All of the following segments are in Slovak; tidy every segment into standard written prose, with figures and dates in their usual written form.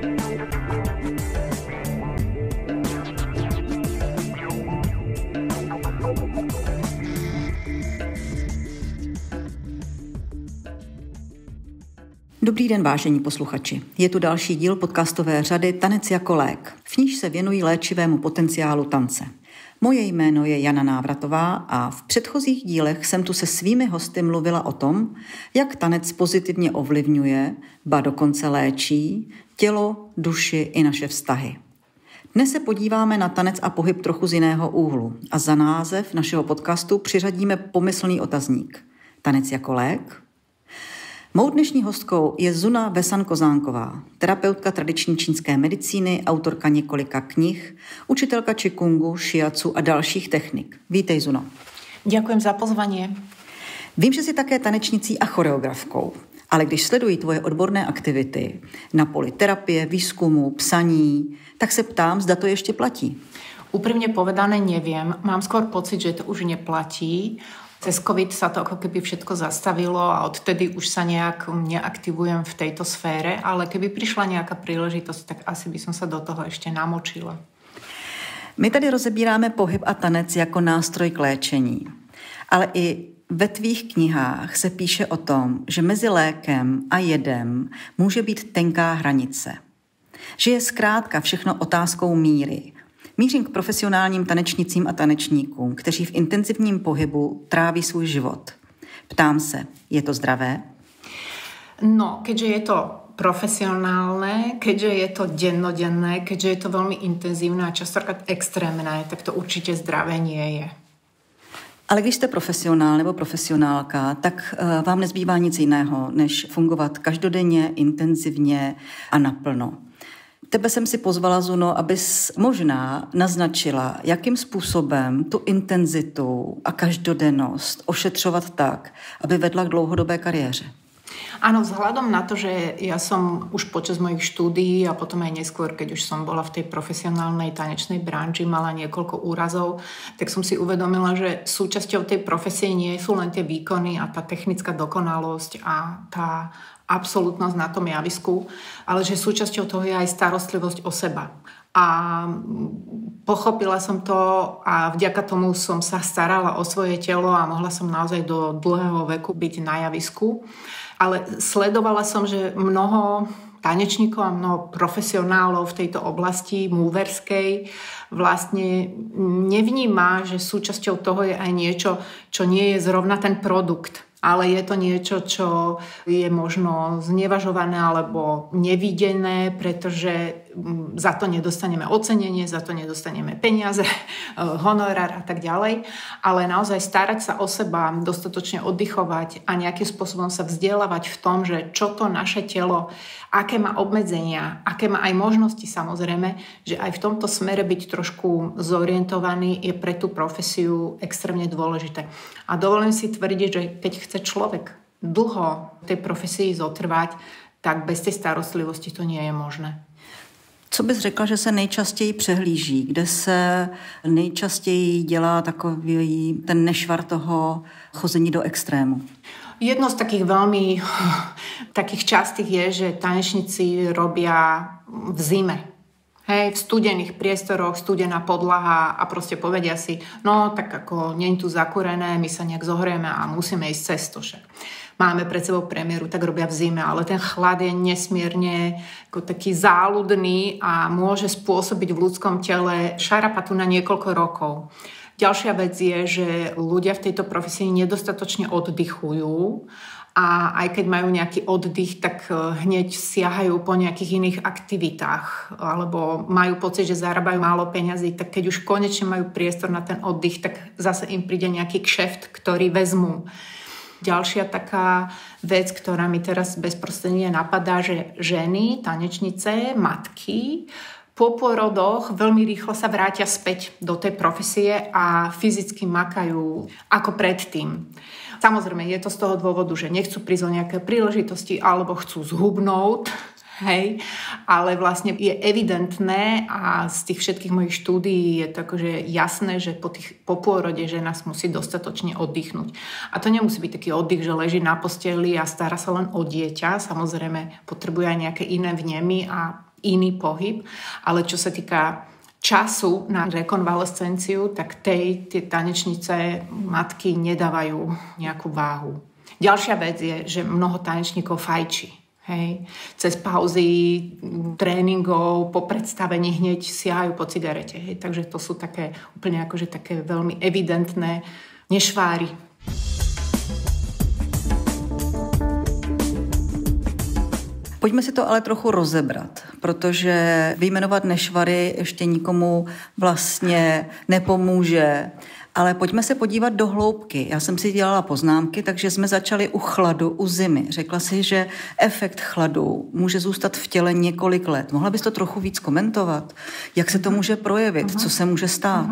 Dobrý den, vážení posluchači. Je tu další díl podcastové řady Tanec jako lék, v níž se věnují léčivému potenciálu tance. Moje jméno je Jana Návratová a v předchozích dílech jsem tu se svými hosty mluvila o tom, jak tanec pozitivně ovlivňuje, ba dokonce léčí, tělo, duši i naše vztahy. Dnes se podíváme na tanec a pohyb trochu z jiného úhlu a za název našeho podcastu přiřadíme pomyslný otazník. Tanec jako lék? Mou dnešní hostkou je Zuna Vesan-Kozánková, terapeutka tradiční čínské medicíny, autorka několika knih, učitelka qigongu, šiacu a dalších technik. Vítej, Zuno. Ďakujem za pozvanie. Vím, že jsi také tanečnicí a choreografkou, ale když sleduji tvoje odborné aktivity na poli terapie, výzkumu, psaní, tak se ptám, zda to ještě platí. Úprimne povedané neviem. Mám skôr pocit, že to už neplatí. Cez COVID sa to ako keby všetko zastavilo a odtedy už sa nejak neaktivujem v tejto sfére, ale keby prišla nejaká príležitosť, tak asi by som sa do toho ešte namočila. My tady rozebíráme pohyb a tanec jako nástroj k léčení, ale i ve tvých knihách se píše o tom, že mezi lékem a jedem může být tenká hranice. Že je zkrátka všechno otázkou míry. Mířím k profesionálním tanečnicím a tanečníkům, kteří v intenzivním pohybu tráví svůj život. Ptám se, je to zdravé? No, keďže je to profesionálne, keďže je to dennodenné, keďže je to veľmi intenzívne a častokrát extrémne, tak to určite zdravé nie je. Ale když jste profesionál nebo profesionálka, tak vám nezbývá nic jiného, než fungovat každodenně, intenzivně a naplno. Tebe jsem si pozvala, Zuno, abys možná naznačila, jakým způsobem tu intenzitu a každodennost ošetřovat tak, aby vedla k dlouhodobé kariéře. Áno, vzhľadom na to, že ja som už počas mojich štúdií a potom aj neskôr, keď už som bola v tej profesionálnej tanečnej branži, mala niekoľko úrazov, tak som si uvedomila, že súčasťou tej profesie nie sú len tie výkony a tá technická dokonalosť a tá absolútnosť na tom javisku, ale že súčasťou toho je aj starostlivosť o seba. A pochopila som to a vďaka tomu som sa starala o svoje telo a mohla som naozaj do dlhého veku byť na javisku. Ale sledovala som, že mnoho tanečníkov a mnoho profesionálov v tejto oblasti múverskej vlastne nevníma, že súčasťou toho je aj niečo, čo nie je zrovna ten produkt. Ale je to niečo, čo je možno znevažované alebo nevidené, pretože za to nedostaneme ocenenie, za to nedostaneme peniaze, honorár a tak ďalej. Ale naozaj starať sa o seba, dostatočne oddychovať a nejakým spôsobom sa vzdelávať v tom, že čo to naše telo, aké má obmedzenia, aké má aj možnosti samozrejme, že aj v tomto smere byť trošku zorientovaný je pre tú profesiu extrémne dôležité. A dovolím si tvrdiť, že keď chce človek dlho v tej profesii zotrvať, tak bez tej starostlivosti to nie je možné. Co bys řekla, že se nejčastěji přehlíží? Kde se nejčastěji dělá takový ten nešvar toho chození do extrému? Jedno z takých veľmi takých častých je, že tanečníci robia v zime. Hej, v studených priestoroch, studená podlaha a proste povedia si, no tak ako nie je tu zakúrené, my sa nejak zohrieme a musíme ísť cez to však. Máme pred sebou premiéru, tak robia v zime, ale ten chlad je nesmierne ako taký záľudný a môže spôsobiť v ľudskom tele šarapatu na niekoľko rokov. Ďalšia vec je, že ľudia v tejto profesii nedostatočne oddychujú a aj keď majú nejaký oddych, tak hneď siahajú po nejakých iných aktivitách alebo majú pocit, že zarábajú málo peňazí, tak keď už konečne majú priestor na ten oddych, tak zase im príde nejaký kšeft, ktorý vezmú. Ďalšia taká vec, ktorá mi teraz bezprostredne napadá, že ženy, tanečnice, matky po pôrodoch veľmi rýchlo sa vrátia späť do tej profesie a fyzicky makajú ako predtým. Samozrejme, je to z toho dôvodu, že nechcú prísť o nejaké príležitosti alebo chcú zhubnúť, hej, ale vlastne je evidentné a z tých všetkých mojich štúdií je to akože jasné, že po pôrode žena musí dostatočne oddychnúť. A to nemusí byť taký oddych, že leží na posteli a stará sa len o dieťa. Samozrejme, potrebuje aj nejaké iné vnemy a iný pohyb, ale čo sa týka času na rekonvalescenciu, tak tie tanečnice matky nedávajú nejakú váhu. Ďalšia vec je, že mnoho tanečníkov fajčí. Hej. Cez pauzy tréningov, po predstavení hneď siahajú po cigarete. Hej. Takže to sú také úplne akože také veľmi evidentné nešváry. Pojďme si to ale trochu rozebrat, protože vyjmenovat nešvary ještě nikomu vlastně nepomůže. Ale pojďme se podívat do hloubky. Já jsem si dělala poznámky, takže jsme začali u chladu, u zimy. Řekla si, že efekt chladu může zůstat v těle několik let. Mohla bys to trochu víc komentovat? Jak se to může projevit? Co se může stát?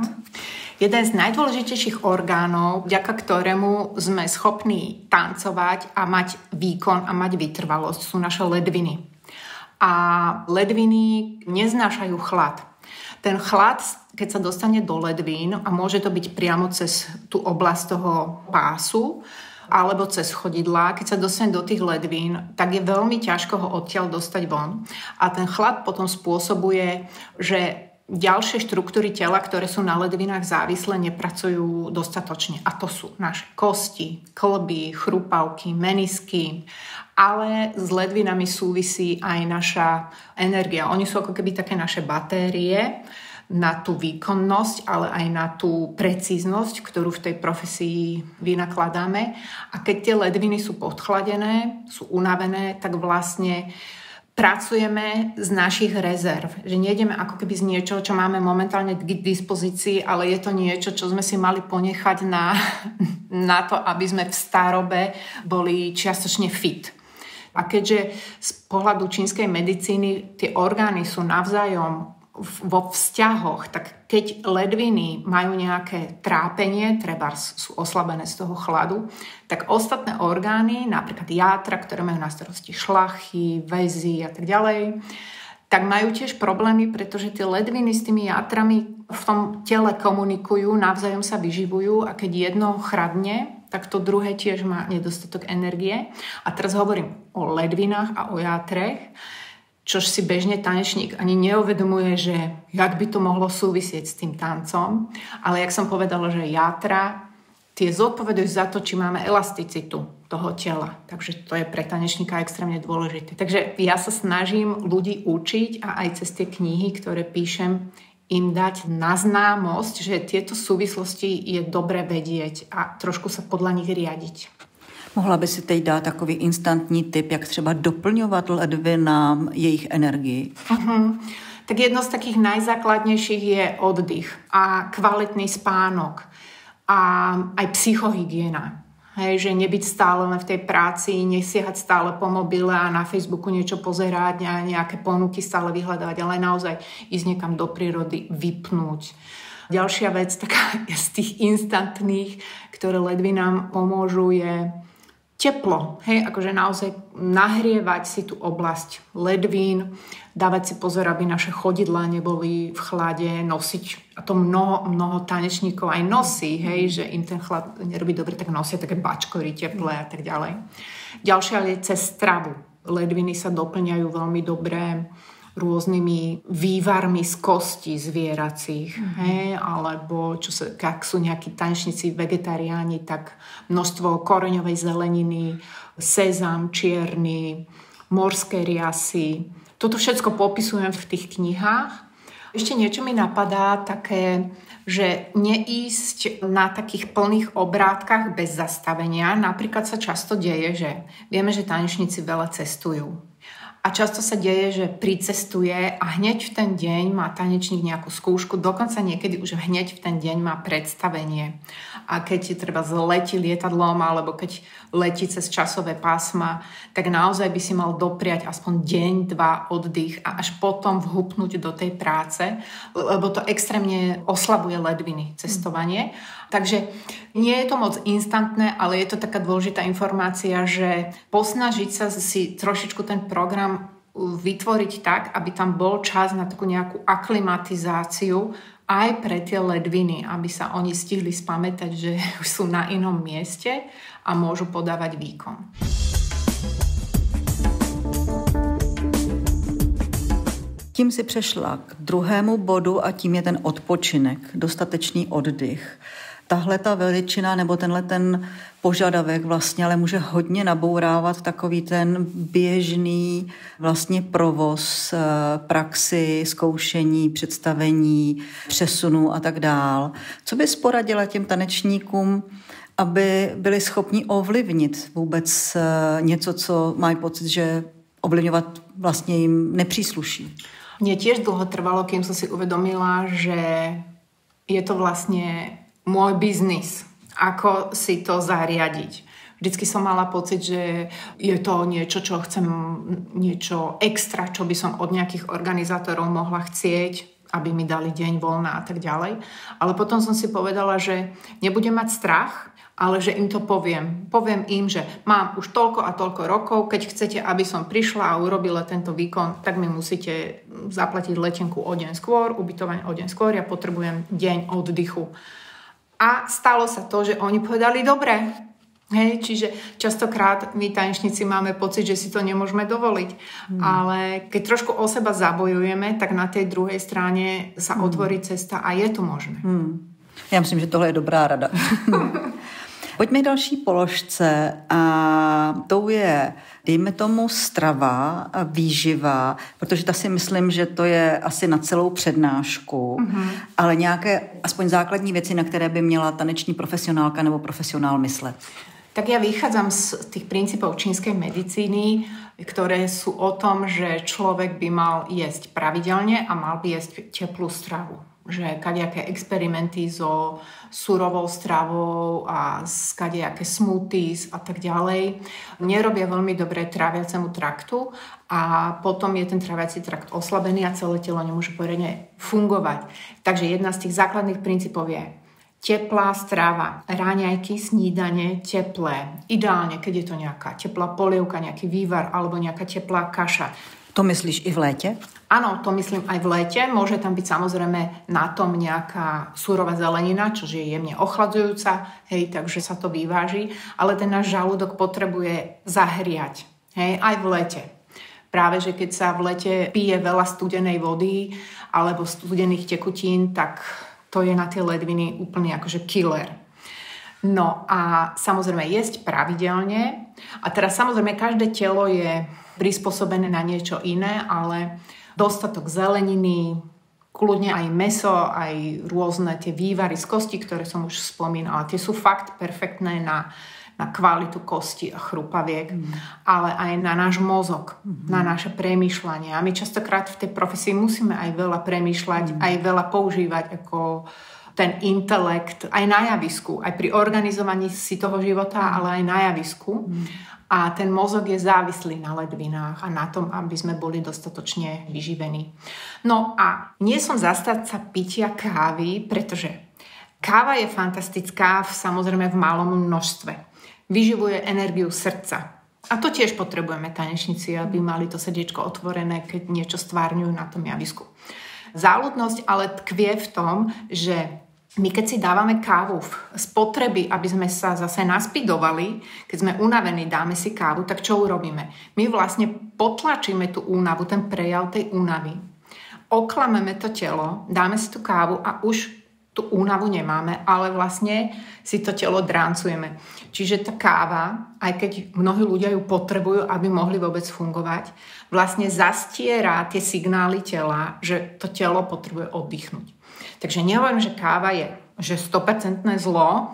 Jeden z najdôležitejších orgánov, vďaka ktorému sme schopní tancovať a mať výkon a mať vytrvalosť, sú naše ledviny. A ledviny neznášajú chlad. Ten chlad, keď sa dostane do ledvín, a môže to byť priamo cez tú oblasť toho pásu, alebo cez chodidlá, keď sa dostane do tých ledvín, tak je veľmi ťažko ho odtiaľ dostať von. A ten chlad potom spôsobuje, že ďalšie štruktúry tela, ktoré sú na ledvinách závislé, nepracujú dostatočne. A to sú naše kosti, kĺby, chrupavky, menisky. Ale s ledvinami súvisí aj naša energia. Oni sú ako keby také naše batérie na tú výkonnosť, ale aj na tú precíznosť, ktorú v tej profesii vynakladáme. A keď tie ledviny sú podchladené, sú unavené, tak vlastne pracujeme z našich rezerv. Že nejdeme ako keby z niečoho, čo máme momentálne k dispozícii, ale je to niečo, čo sme si mali ponechať na to, aby sme v starobe boli čiastočne fit. A keďže z pohľadu čínskej medicíny tie orgány sú navzájom vo vzťahoch, tak keď ledviny majú nejaké trápenie, trebárs sú oslabené z toho chladu, tak ostatné orgány, napríklad játra, ktoré majú na starosti šlachy, väzy a tak ďalej, tak majú tiež problémy, pretože tie ledviny s tými játrami v tom tele komunikujú, navzájom sa vyživujú a keď jedno chradne, tak to druhé tiež má nedostatok energie. A teraz hovorím o ledvinách a o játrech, čož si bežne tanečník ani neuvedomuje, že jak by to mohlo súvisieť s tým tancom. Ale jak som povedala, že játra tie zodpovedajú za to, či máme elasticitu toho tela. Takže to je pre tanečníka extrémne dôležité. Takže ja sa snažím ľudí učiť a aj cez tie knihy, ktoré píšem, im dať na známosť, že tieto súvislosti je dobre vedieť a trošku sa podľa nich riadiť. Mohla by si teď dát takový instantní tip, jak třeba doplňovat ledvinám jejich energii? Tak jedno z takých najzákladnejších je oddych a kvalitný spánok a aj psychohygiena. Hej, že nebyť stále len v tej práci, nesiahať stále po mobile a na Facebooku niečo pozerať a nejaké ponuky stále vyhľadávať, ale naozaj ísť niekam do prírody, vypnúť. Ďalšia vec, taká z tých instantných, ktoré ledvinám pomôžu, je teplo. Hej, akože naozaj nahrievať si tú oblasť ledvín, dávať si pozor, aby naše chodidlá neboli v chlade, nosiť. A to mnoho tanečníkov aj nosí, hej, že im ten chlad nerobí dobre, tak nosia také bačkory teplé a tak ďalej. Ďalšia je cez stravu. Ledviny sa doplňajú veľmi dobre rôznymi vývarmi z kostí zvieracích, hej, alebo ak sú nejakí tanečníci vegetariáni, tak množstvo koreňovej zeleniny, sezam čierny, morské riasy. Toto všetko popisujem v tých knihách. Ešte niečo mi napadá také, že neísť na takých plných obrátkach bez zastavenia. Napríklad sa často deje, že vieme, že tanečníci veľa cestujú. A často sa deje, že pricestuje a hneď v ten deň má tanečník nejakú skúšku, dokonca niekedy už hneď v ten deň má predstavenie. A keď treba letí lietadlom alebo keď letí cez časové pásma, tak naozaj by si mal dopriať aspoň deň, dva oddych a až potom vhupnúť do tej práce, lebo to extrémne oslabuje ledviny, cestovanie. Takže nie je to moc instantné, ale je to taká dôležitá informácia, že posnažiť sa si trošičku ten program vytvoriť tak, aby tam bol čas na takú nejakú aklimatizáciu aj pre tie ledviny, aby sa oni stihli spamätať, že už sú na inom mieste a môžu podávať výkon. Tím si přešla k druhému bodu a tím je ten odpočinek, dostatečný oddych. Tahle ta veličina nebo tenhle ten požadavek vlastně ale může hodně nabourávat takový ten běžný vlastně provoz, praxi, zkoušení, představení, přesunu a tak dál. Co bys poradila těm tanečníkům, aby byli schopni ovlivnit vůbec něco, co mají pocit, že ovlivňovat vlastně jim nepřísluší? Mne tiež dlho trvalo, kým som si uvedomila, že je to vlastne môj biznis, ako si to zariadiť. Vždycky som mala pocit, že je to niečo, čo chcem, niečo extra, čo by som od nejakých organizátorov mohla chcieť, aby mi dali deň voľna a tak ďalej. Ale potom som si povedala, že nebudem mať strach, ale že im to poviem. Poviem im, že mám už toľko a toľko rokov, keď chcete, aby som prišla a urobila tento výkon, tak mi musíte zaplatiť letenku o deň skôr, ubytovanie o deň skôr, ja potrebujem deň oddychu. A stalo sa to, že oni povedali dobre. Hej, čiže častokrát my tanečníci máme pocit, že si to nemôžeme dovoliť. Ale keď trošku o seba zabojujeme, tak na tej druhej strane sa otvorí cesta a je to možné. Já myslím, že tohle je dobrá rada. Pojďme k další položce a tou je, dejme tomu, strava, výživa, protože ta si myslím, že to je asi na celou přednášku, ale nějaké aspoň základní věci, na které by měla taneční profesionálka nebo profesionál myslet. Tak ja vychádzam z tých princípov čínskej medicíny, ktoré sú o tom, že človek by mal jesť pravidelne a mal by jesť teplú stravu. Že kadejaké experimenty so surovou stravou a kadejaké smoothies a tak ďalej nerobia veľmi dobre tráviacemu traktu a potom je ten tráviaci trakt oslabený a celé telo nemôže poriadne fungovať. Takže jedna z tých základných princípov je teplá strava, ráňajky, snídanie, teplé. Ideálne, keď je to nejaká teplá polievka, nejaký vývar alebo nejaká teplá kaša. To myslíš i v léte? Áno, to myslím aj v léte. Môže tam byť samozrejme na tom nejaká surová zelenina, čo je jemne ochladzujúca, hej, takže sa to vyváži. Ale ten náš žalúdok potrebuje zahriať, hej, aj v lete. Práve, že keď sa v lete pije veľa studenej vody alebo studených tekutín, tak to je na tie ledviny úplne akože killer. No a samozrejme jesť pravidelne. A teraz samozrejme každé telo je prispôsobené na niečo iné, ale dostatok zeleniny, kľudne aj mäso, aj rôzne tie vývary z kosti, ktoré som už spomínala, tie sú fakt perfektné na kvalitu kosti a chrupaviek, ale aj na náš mozog, na naše premýšľanie. A my častokrát v tej profesii musíme aj veľa premýšľať, aj veľa používať ako ten intelekt, aj na javisku, aj pri organizovaní si toho života, ale aj na javisku. A ten mozog je závislý na ledvinách a na tom, aby sme boli dostatočne vyživení. No a nie som zastanca pitia kávy, pretože káva je fantastická samozrejme v malom množstve. Vyživuje energiu srdca. A to tiež potrebujeme tanečníci, aby mali to srdiečko otvorené, keď niečo stvárňujú na tom javisku. Záľudnosť ale tkvie v tom, že my keď si dávame kávu z potreby, aby sme sa zase naspidovali, keď sme unavení, dáme si kávu, tak čo urobíme? My vlastne potlačíme tú únavu, ten prejav tej únavy. Oklameme to telo, dáme si tú kávu a už tú únavu nemáme, ale vlastne si to telo dráncujeme. Čiže tá káva, aj keď mnohí ľudia ju potrebujú, aby mohli vôbec fungovať, vlastne zastiera tie signály tela, že to telo potrebuje oddychnúť. Takže nehovorím, že káva je že 100% zlo,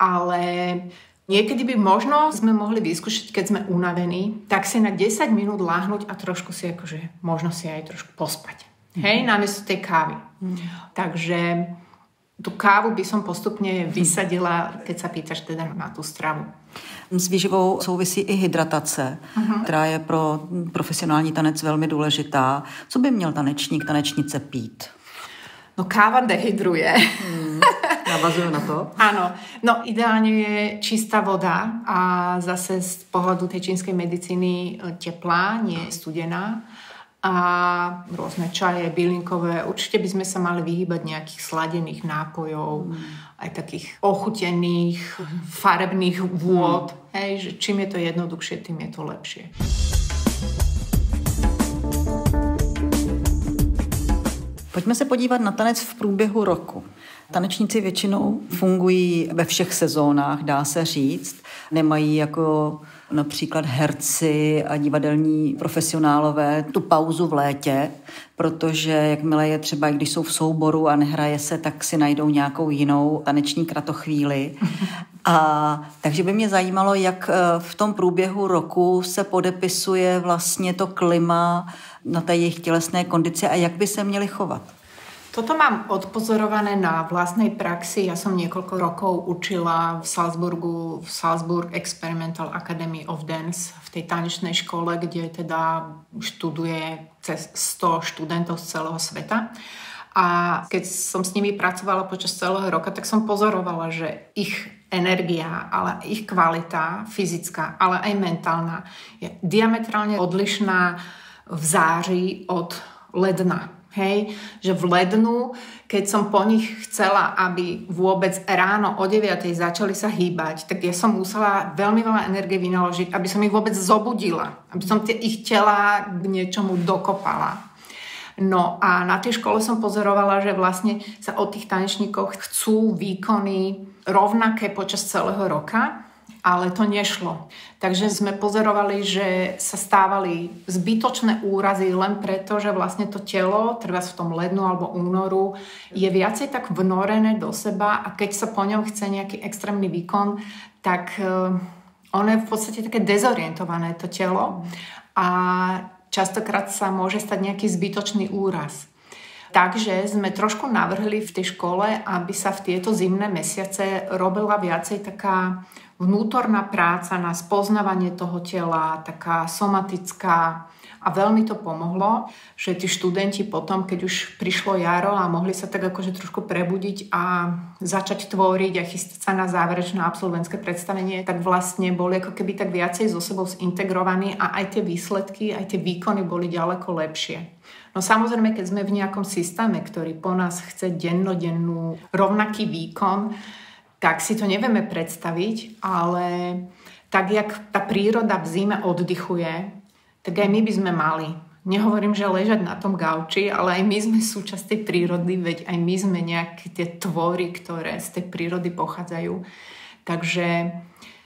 ale niekedy by možno sme mohli vyskúšať, keď sme unavení, tak si na 10 minút láhnuť a trošku si akože možno si aj trošku pospať. Hej, namiesto tej kávy. Takže tú kávu by som postupne vysadila, keď sa pýtaš teda na tú stravu. S výživou souvisí i hydratace, která je pro profesionální tanec velmi důležitá. Co by měl tanečník, tanečnice pít? No káva dehydruje. Navazujú na to? Áno. No ideálne je čistá voda a zase z pohľadu tej čínskej medicíny teplá, nie studená. A rôzne čaje, bylinkové. Určite by sme sa mali vyhýbať nejakých sladených nápojov, aj takých ochutených, farebných vôd. Hej, že čím je to jednoduchšie, tým je to lepšie. Pojďme se podívat na tanec v průběhu roku. Tanečníci většinou fungují ve všech sezónách, dá se říct. Nemají jako například herci a divadelní profesionálové tu pauzu v létě, protože jakmile je třeba, když jsou v souboru a nehraje se, tak si najdou nějakou jinou taneční kratochvíli. A takže by mě zajímalo, jak v tom průběhu roku se podepisuje vlastně to klima na té jejich tělesné kondici a jak by se měli chovat. Toto mám odpozorované na vlastnej praxi. Ja som niekoľko rokov učila v Salzburgu, v Salzburg Experimental Academy of Dance, v tej tanečnej škole, kde teda študuje cez 100 študentov z celého sveta. A keď som s nimi pracovala počas celého roka, tak som pozorovala, že ich energia, ale ich kvalita fyzická, ale aj mentálna je diametrálne odlišná v září od ledna. Hej, že v lednu, keď som po nich chcela, aby vôbec ráno o 9:00 začali sa hýbať, tak ja som musela veľmi veľa energie vynaložiť, aby som ich vôbec zobudila, aby som ich tela k niečomu dokopala. No a na tej škole som pozorovala, že vlastne sa od tých tanečníkov chcú výkony rovnaké počas celého roka, ale to nešlo. Takže sme pozorovali, že sa stávali zbytočné úrazy len preto, že vlastne to telo, treba v tom lednu alebo únoru, je viacej tak vnorené do seba a keď sa po ňom chce nejaký extrémny výkon, tak ono je v podstate také dezorientované to telo a častokrát sa môže stať nejaký zbytočný úraz. Takže sme trošku navrhli v tej škole, aby sa v tieto zimné mesiace robila viacej taká vnútorná práca na spoznávanie toho tela, taká somatická a veľmi to pomohlo, že tí študenti potom, keď už prišlo jaro a mohli sa tak akože trošku prebudiť a začať tvoriť a chystať sa na záverečné absolventské predstavenie, tak vlastne boli ako keby tak viacej so sebou zintegrovaní a aj tie výsledky, aj tie výkony boli ďaleko lepšie. No samozrejme, keď sme v nejakom systéme, ktorý po nás chce dennodennú rovnaký výkon, tak si to nevieme predstaviť, ale tak, jak tá príroda v zime oddychuje, tak aj my by sme mali. Nehovorím, že ležať na tom gauči, ale aj my sme súčasť tej prírody, veď aj my sme nejaké tie tvory, ktoré z tej prírody pochádzajú. Takže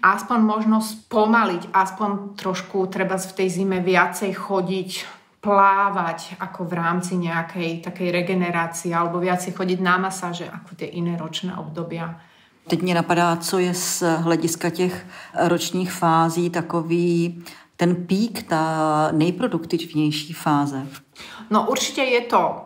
aspoň možno spomaliť, aspoň trošku treba v tej zime viacej chodiť, plávať ako v rámci nejakej takej regenerácie alebo viacej chodiť na masáže ako tie iné ročné obdobia. Teď mě napadá, co je z hlediska těch ročních fází takový ten pík, ta nejproduktivnější fáze. No určite je to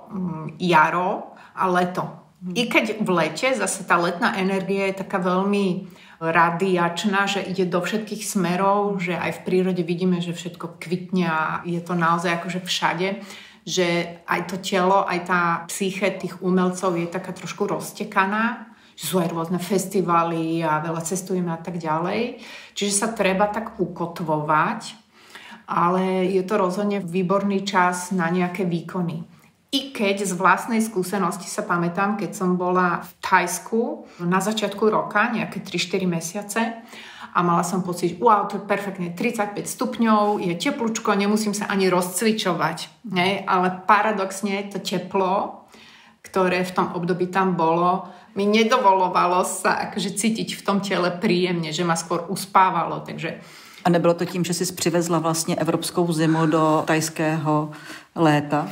jaro a leto. I keď v lete zase tá letná energia je taká veľmi radiačná, že ide do všetkých smerov, že aj v prírode vidíme, že všetko kvitne a je to naozaj akože všade, že aj to telo, aj tá psyché tých umelcov je taká trošku roztekaná, že sú aj rôzne festivaly a veľa cestujeme a tak ďalej. Čiže sa treba tak ukotvovať, ale je to rozhodne výborný čas na nejaké výkony. I keď z vlastnej skúsenosti sa pamätám, keď som bola v Thajsku na začiatku roka, nejaké 3-4 mesiace a mala som pocit, wow, to je perfektne, 35 stupňov, je teplúčko, nemusím sa ani rozcvičovať. Ne? Ale paradoxne to teplo, ktoré v tom období tam bolo, mi nedovolovalo sa akože cítiť v tom tele príjemne, že ma skôr uspávalo. Takže... A nebylo to tím, že jsi přivezla vlastně evropskou zimu do thajského léta?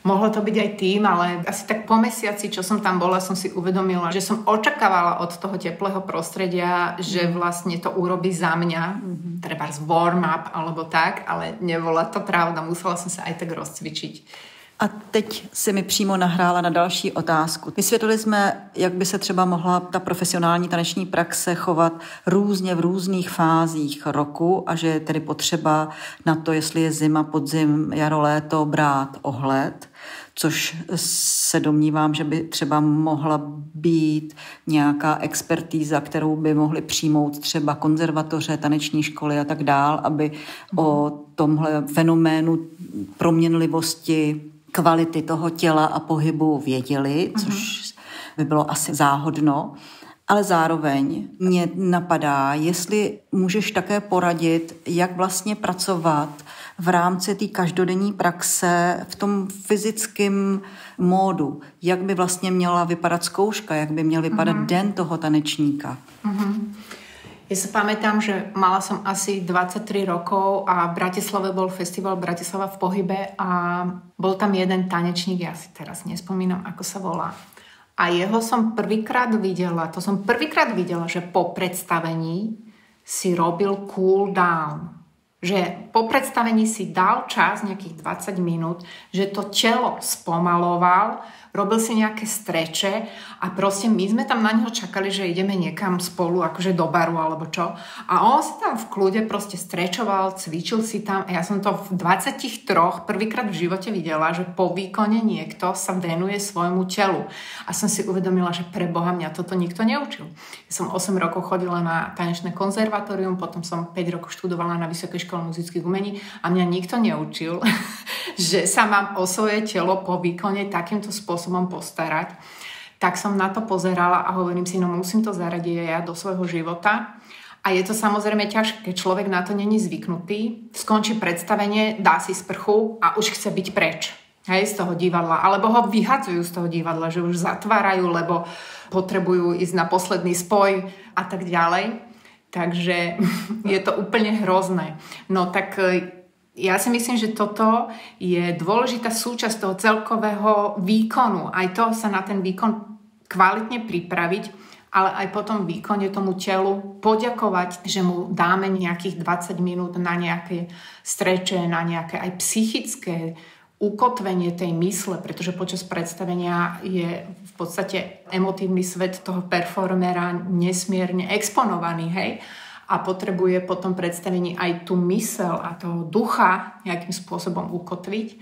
Mohlo to byť aj tým, ale asi tak po mesiaci, čo som tam bola, som si uvedomila, že som očakávala od toho teplého prostredia, že vlastne to urobí za mňa, treba z warm-up alebo tak, ale nebola to pravda, musela som sa aj tak rozcvičiť. A teď si mi přímo nahrála na další otázku. Vysvětlili jsme, jak by se třeba mohla ta profesionální taneční praxe chovat různě v různých fázích roku a že je tedy potřeba na to, jestli je zima, podzim, jaro, léto, brát ohled, což se domnívám, že by třeba mohla být nějaká expertíza, kterou by mohli přijmout třeba konzervatoře, taneční školy a tak dál, aby o tomhle fenoménu proměnlivosti kvality toho těla a pohybu věděli, což by bylo asi záhodno. Ale zároveň mě napadá, jestli můžeš také poradit, jak vlastně pracovat v rámci té každodenní praxe v tom fyzickém módu, jak by vlastně měla vypadat zkouška, jak by měl vypadat den toho tanečníka. Ja sa pamätám, že mala som asi 23 rokov a v Bratislave bol festival Bratislava v pohybe a bol tam jeden tanečník, ja si teraz nespomínam, ako sa volá. A jeho som prvýkrát videla, že po predstavení si robil cool down. Že po predstavení si dal čas, nejakých 20 minút, že to telo spomaloval, robil si nejaké streče a proste my sme tam na neho čakali, že ideme niekam spolu, akože do baru alebo čo. A on si tam v kľude proste strečoval, cvičil si tam a ja som to v 23 prvýkrát v živote videla, že po výkone niekto sa venuje svojmu telu. A som si uvedomila, že pre Boha mňa toto nikto neučil. Ja som 8 rokov chodila na tanečné konzervatórium, potom som 5 rokov študovala na Vysokej škole muzických umení a mňa nikto neučil, že sa mám o svoje telo po výkone takýmto spôsobom postarať. Tak som na to pozerala a hovorím si, no musím to zaradiť aj ja do svojho života. A je to samozrejme ťažké, keď človek na to není zvyknutý. Skončí predstavenie, dá si sprchu a už chce byť preč. Hej, z toho divadla. Alebo ho vyhadzujú z toho divadla, že už zatvárajú, lebo potrebujú ísť na posledný spoj a tak ďalej. Takže je to úplne hrozné. No tak ja si myslím, že toto je dôležitá súčasť toho celkového výkonu. Aj to sa na ten výkon kvalitne pripraviť, ale aj potom výkone tomu telu poďakovať, že mu dáme nejakých 20 minút na nejaké streče, na nejaké aj psychické ukotvenie tej mysle, pretože počas predstavenia je v podstate emotívny svet toho performera nesmierne exponovaný, hej? A potrebuje po tom predstavení aj tú myseľ a toho ducha nejakým spôsobom ukotviť.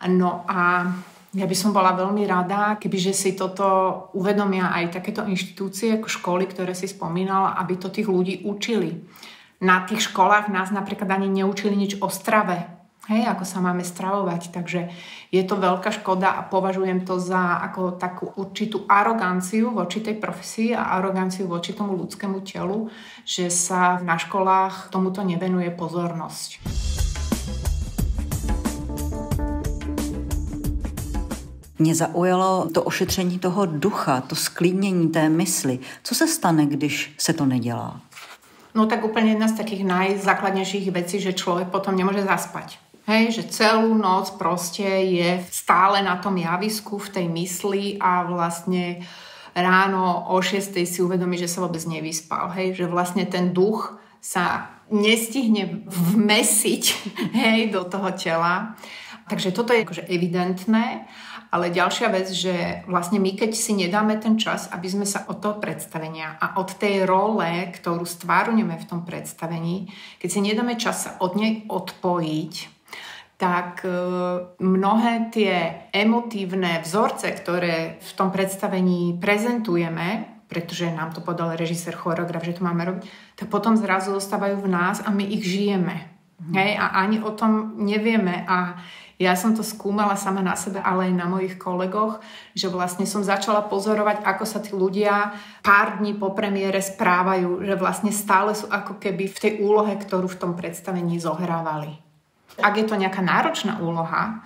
No a ja by som bola veľmi rada, kebyže si toto uvedomia aj takéto inštitúcie ako školy, ktoré si spomínala, aby to tých ľudí učili. Na tých školách nás napríklad ani neučili nič o strave. Hej, ako sa máme stravovať. Takže je to veľká škoda a považujem to za ako takú určitú aroganciu voči tej profesii a aroganciu voči tomu ľudskému telu, že sa na školách tomuto nevenuje pozornosť. Mě zaujalo to ošetření toho ducha, to sklidnění té mysli. Co se stane, když se to nedělá? No tak úplne jedna z takých najzákladnejších vecí, že človek potom nemôže zaspať. Hej, že celú noc proste je stále na tom javisku v tej mysli a vlastne ráno o 6:00 si uvedomí, že sa vôbec nevyspal. Hej, že vlastne ten duch sa nestihne vmesiť, hej, do toho tela. Takže toto je akože evidentné. Ale ďalšia vec, že vlastne my, keď si nedáme ten čas, aby sme sa od toho predstavenia a od tej role, ktorú stvárňujeme v tom predstavení, keď si nedáme čas sa od nej odpojiť, tak mnohé tie emotívne vzorce, ktoré v tom predstavení prezentujeme, pretože nám to podal režisér, choreograf, že to máme robiť, tak potom zrazu zostávajú v nás a my ich žijeme. Hej? A ani o tom nevieme. A ja som to skúmala sama na sebe, ale aj na mojich kolegoch, že vlastne som začala pozorovať, ako sa tí ľudia pár dní po premiére správajú, že vlastne stále sú ako keby v tej úlohe, ktorú v tom predstavení zohrávali. Ak je to nejaká náročná úloha,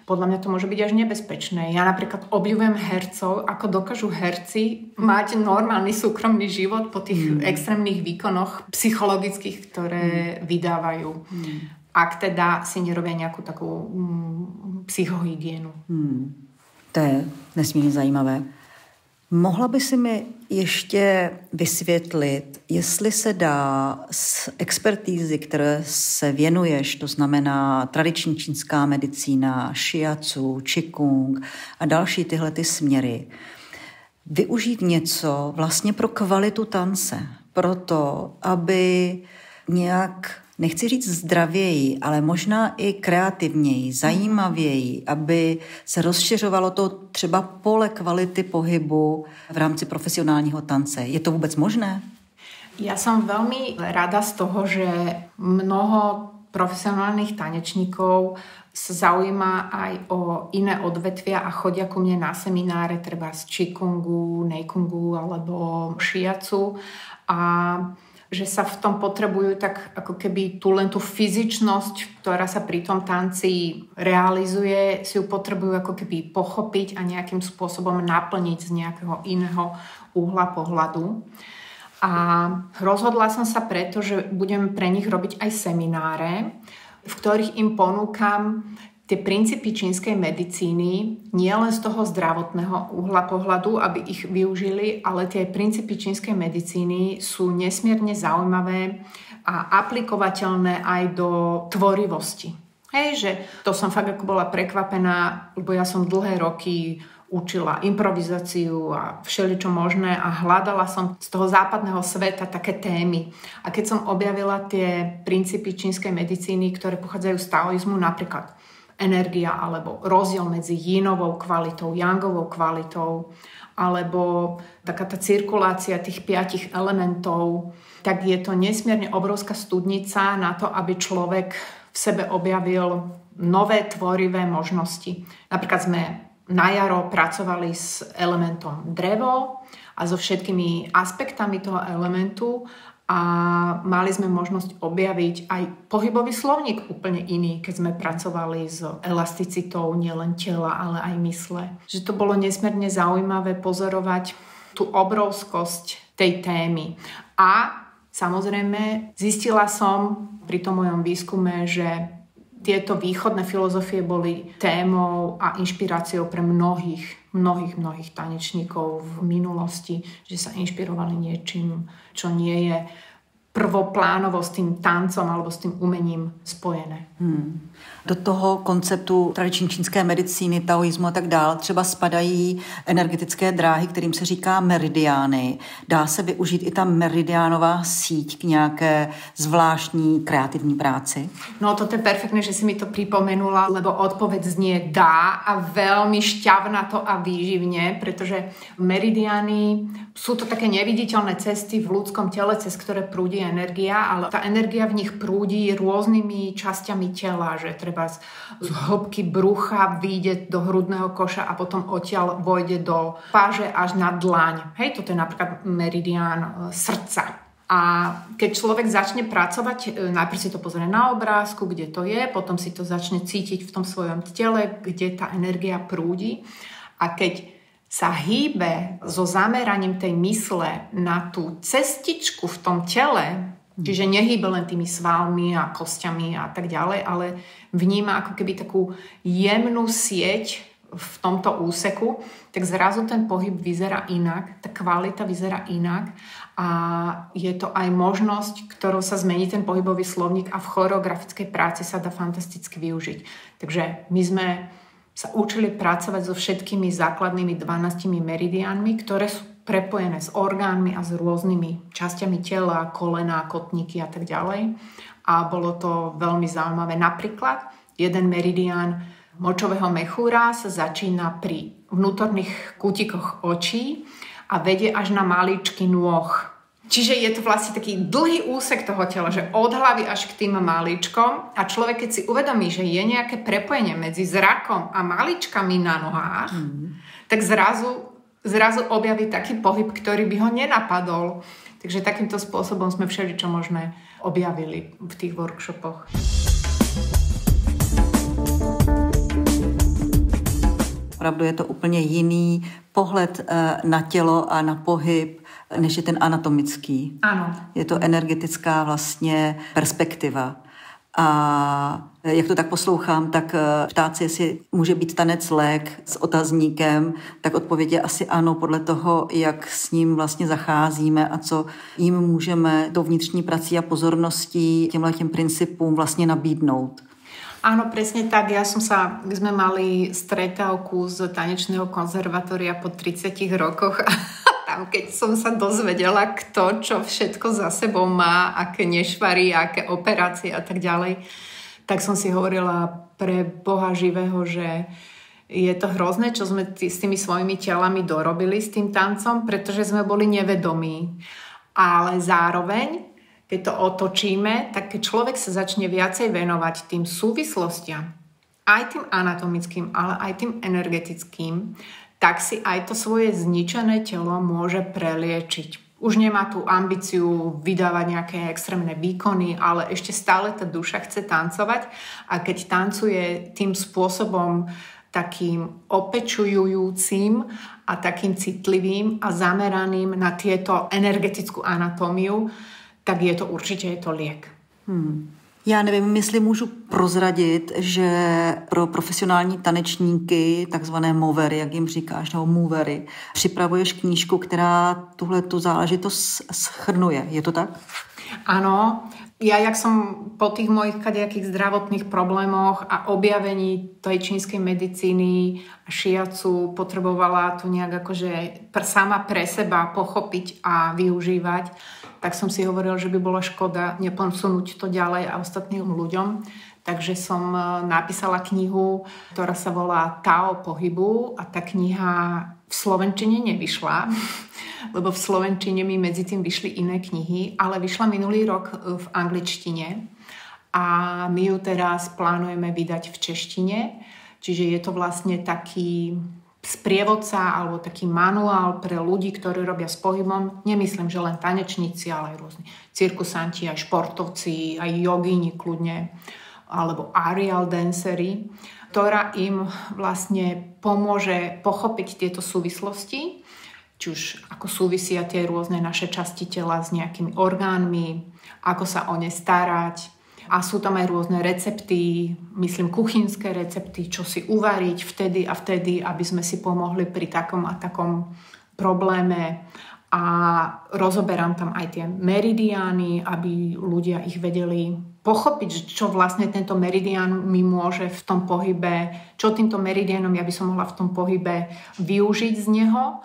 podľa mňa to môže byť až nebezpečné. Ja napríklad obdivujem hercov, ako dokážu herci mať normálny súkromný život po tých extrémnych výkonoch psychologických, ktoré vydávajú. Ak teda si nerobia nejakú takú psychohygienu. To je nesmírně zajímavé. Mohla by si mi ještě vysvětlit, jestli se dá z expertízy, které se věnuješ, to znamená tradiční čínská medicína, shiatsu, qigong a další tyhle ty směry, využít něco vlastně pro kvalitu tance, proto, aby nějak, nechci říct zdravěji, ale možná i kreativněji, zajímavěji, aby se rozšiřovalo to třeba pole kvality pohybu v rámci profesionálního tance. Je to vůbec možné? Ja som veľmi rada z toho, že mnoho profesionálnych tanečníkov sa zaujíma aj o iné odvetvia a chodia ku mne na semináre, treba z qigongu, neikungu alebo shiatsu. A že sa v tom potrebujú tak ako keby len tú fyzičnosť, ktorá sa pri tom tanci realizuje, si ju potrebujú ako keby pochopiť a nejakým spôsobom naplniť z nejakého iného uhla pohľadu. A rozhodla som sa preto, že budem pre nich robiť aj semináre, v ktorých im ponúkam tie princípy čínskej medicíny nie len z toho zdravotného uhla pohľadu, aby ich využili, ale tie princípy čínskej medicíny sú nesmierne zaujímavé a aplikovateľné aj do tvorivosti. Hej, že to som fakt ako bola prekvapená, lebo ja som dlhé roky učila improvizáciu a všeličo možné a hľadala som z toho západného sveta také témy. A keď som objavila tie princípy čínskej medicíny, ktoré pochádzajú z taoizmu, napríklad energia alebo rozdiel medzi jínovou kvalitou, jangovou kvalitou, alebo taká tá cirkulácia tých 5 elementov, tak je to nesmierne obrovská studnica na to, aby človek v sebe objavil nové tvorivé možnosti. Napríklad sme na jaro pracovali s elementom drevo a so všetkými aspektami toho elementu a mali sme možnosť objaviť aj pohybový slovník úplne iný, keď sme pracovali s elasticitou nielen tela, ale aj mysle. Že to bolo nesmierne zaujímavé pozorovať tú obrovskosť tej témy. A samozrejme zistila som pri tom mojom výskume, že tieto východné filozofie boli témou a inšpiráciou pre mnohých tanečníkov v minulosti, že sa inšpirovali niečím, čo nie je prvoplánovo s tým tancom alebo s tým umením spojené. Do toho konceptu tradiční čínské medicíny, taoismu a tak dále třeba spadají energetické dráhy, kterým se říká meridiány. Dá se využít i ta meridiánová síť k nějaké zvláštní kreativní práci? No toto je perfektné, že si mi to pripomenula, lebo odpoveď znie dá a veľmi šťavnato a výživne, pretože meridiány sú to také neviditeľné cesty v ľudskom tele, cez ktoré prúdi energia, ale tá energia v nich prúdi rôznymi časťami tela, že treba z hĺbky brucha vyjde do hrudného koša a potom odtiaľ vojde do páže až na dlaň. Hej, toto je napríklad meridián srdca. A keď človek začne pracovať, najprv si to pozrie na obrázku, kde to je, potom si to začne cítiť v tom svojom tele, kde tá energia prúdi. A keď sa hýbe so zameraním tej mysle na tú cestičku v tom tele, čiže nehýbe len tými svalmi a kostiami a tak ďalej, ale vníma ako keby takú jemnú sieť v tomto úseku, tak zrazu ten pohyb vyzerá inak, tá kvalita vyzerá inak a je to aj možnosť, ktorou sa zmení ten pohybový slovník a v choreografickej práci sa dá fantasticky využiť. Takže my sme sa učili pracovať so všetkými základnými 12 meridiánmi, ktoré sú prepojené s orgánmi a s rôznymi časťami tela, kolená, kotníky a tak ďalej. A bolo to veľmi zaujímavé. Napríklad jeden meridián močového mechúra sa začína pri vnútorných kútikoch očí a vedie až na maličky nôh. Čiže je to vlastne taký dlhý úsek toho tela, že od hlavy až k tým maličkom a človek, keď si uvedomí, že je nejaké prepojenie medzi zrakom a maličkami na nohách, tak zrazu objaví taký pohyb, ktorý by ho nenapadol. Takže takýmto spôsobom sme všeličo možné objavili v tých workshopoch. Opravdu je to úplně jiný pohled na tělo a na pohyb, než je ten anatomický. Ano. Je to energetická vlastně perspektiva. A jak to tak poslouchám, tak ptát se, jestli může být tanec lék s otazníkem, tak odpověď je asi ano, podle toho, jak s ním vlastně zacházíme a co jim můžeme tou vnitřní prací a pozorností těmhletěm principům vlastně nabídnout. Áno, presne tak. My sme mali stretávku z tanečného konzervatória po 30 rokoch a tam, keď som sa dozvedela, kto čo všetko za sebou má, aké nešvary, aké operácie a tak ďalej, tak som si hovorila pre Boha živého, že je to hrozné, čo sme s tými svojimi telami dorobili s tým tancom, pretože sme boli nevedomí. Ale zároveň keď to otočíme, tak keď človek sa začne viacej venovať tým súvislostiam, aj tým anatomickým, ale aj tým energetickým, tak si aj to svoje zničené telo môže preliečiť. Už nemá tú ambíciu vydávať nejaké extrémne výkony, ale ešte stále tá duša chce tancovať a keď tancuje tým spôsobom takým opečujúcim a takým citlivým a zameraným na tieto energetickú anatómiu, tak je to určite liek. Já nevím, jestli můžu prozradit, že pro profesionální tanečníky, takzvané movery, jak jim říkáš, nebo movery, připravuješ knížku, která tuhletu záležitost shrnuje. Je to tak? Áno. Ja, jak som po tých mojich kadejakých zdravotných problémoch a objavení tej čínskej medicíny a šiacu potrebovala to nejak akože sama pre seba pochopiť a využívať, tak som si hovorila, že by bola škoda neposunúť to ďalej a ostatným ľuďom. Takže som napísala knihu, ktorá sa volá Tao pohybu a tá kniha v slovenčine nevyšla, lebo v slovenčine mi medzi tým vyšli iné knihy, ale vyšla minulý rok v angličtine a my ju teraz plánujeme vydať v češtine, čiže je to vlastne taký sprievodca alebo taký manuál pre ľudí, ktorí robia s pohybom. Nemyslím, že len tanečníci, ale aj rôzni cirkusanti, aj športovci, aj jogíni kľudne, alebo aerial dancery, ktorá im vlastne pomôže pochopiť tieto súvislosti, či už ako súvisia tie rôzne naše časti tela s nejakými orgánmi, ako sa o ne starať. A sú tam aj rôzne recepty, myslím kuchynské recepty, čo si uvariť vtedy a vtedy, aby sme si pomohli pri takom a takom probléme. A rozoberám tam aj tie meridiány, aby ľudia ich vedeli pochopiť, čo vlastne tento meridián mi môže v tom pohybe, čo týmto meridiánom ja by som mohla v tom pohybe využiť z neho.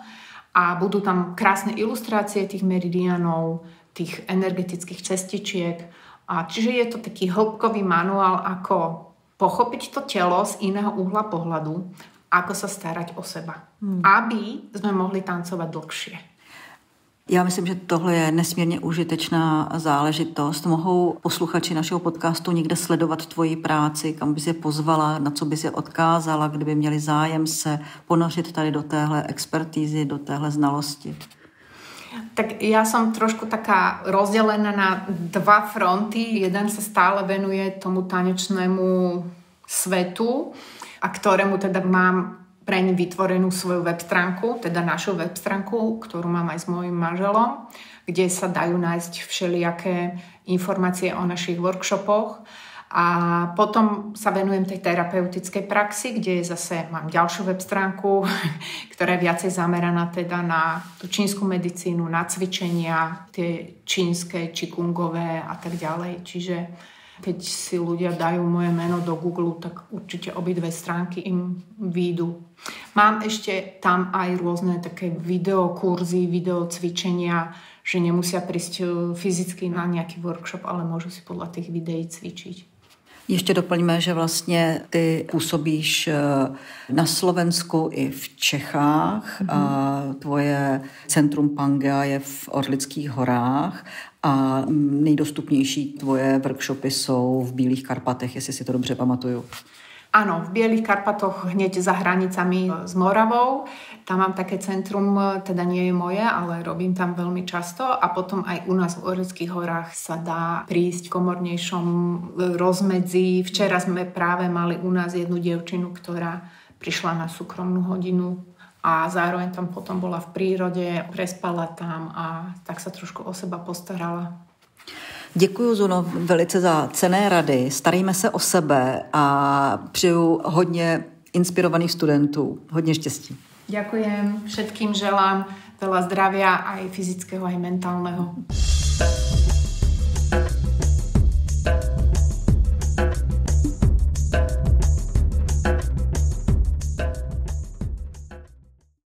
A budú tam krásne ilustrácie tých meridiánov, tých energetických cestičiek. A čiže je to taký hĺbkový manuál, ako pochopiť to telo z iného uhla pohľadu, ako sa starať o seba, aby sme mohli tancovať dlhšie. Já myslím, že tohle je nesmírně užitečná záležitost. Mohou posluchači našeho podcastu někde sledovat tvoji práci, kam bys je pozvala, na co bys je odkázala, kdyby měli zájem se ponořit tady do téhle expertízy, do téhle znalosti? Tak ja som trošku taká rozdelená na dva fronty. Jeden sa stále venuje tomu tanečnému svetu, a ktorému teda mám pre ne vytvorenú svoju web stránku, teda našu web stránku, ktorú mám aj s mojím manželom, kde sa dajú nájsť všelijaké informácie o našich workshopoch. A potom sa venujem tej terapeutickej praxi, kde zase mám ďalšiu web stránku, ktorá je viacej zameraná teda na tú čínsku medicínu, na cvičenia, tie čínske, čikungové a tak ďalej. Čiže keď si ľudia dajú moje meno do Google, tak určite obidve stránky im výjdu. Mám ešte tam aj rôzne také videokurzy, videocvičenia, že nemusia prísť fyzicky na nejaký workshop, ale môžu si podľa tých videí cvičiť. Ještě doplňme, že vlastně ty působíš na Slovensku i v Čechách. A tvoje centrum Pangea je v Orlických horách a nejdostupnější tvoje workshopy jsou v Bílých Karpatech, jestli si to dobře pamatuju. Áno, v Bielých Karpatoch hneď za hranicami s Moravou. Tam mám také centrum, teda nie je moje, ale robím tam veľmi často. A potom aj u nás v Orlických horách sa dá prísť v komornejšom rozmedzi. Včera sme práve mali u nás jednu dievčinu, ktorá prišla na súkromnú hodinu a zároveň tam potom bola v prírode, prespala tam a tak sa trošku o seba postarala. Děkuji, Zuno, velice za cenné rady. Starejme se o sebe a přeju hodně inspirovaných studentů. Hodně štěstí. Ďakujem. Všetkým želám veľa zdravia, aj fyzického, aj mentálneho.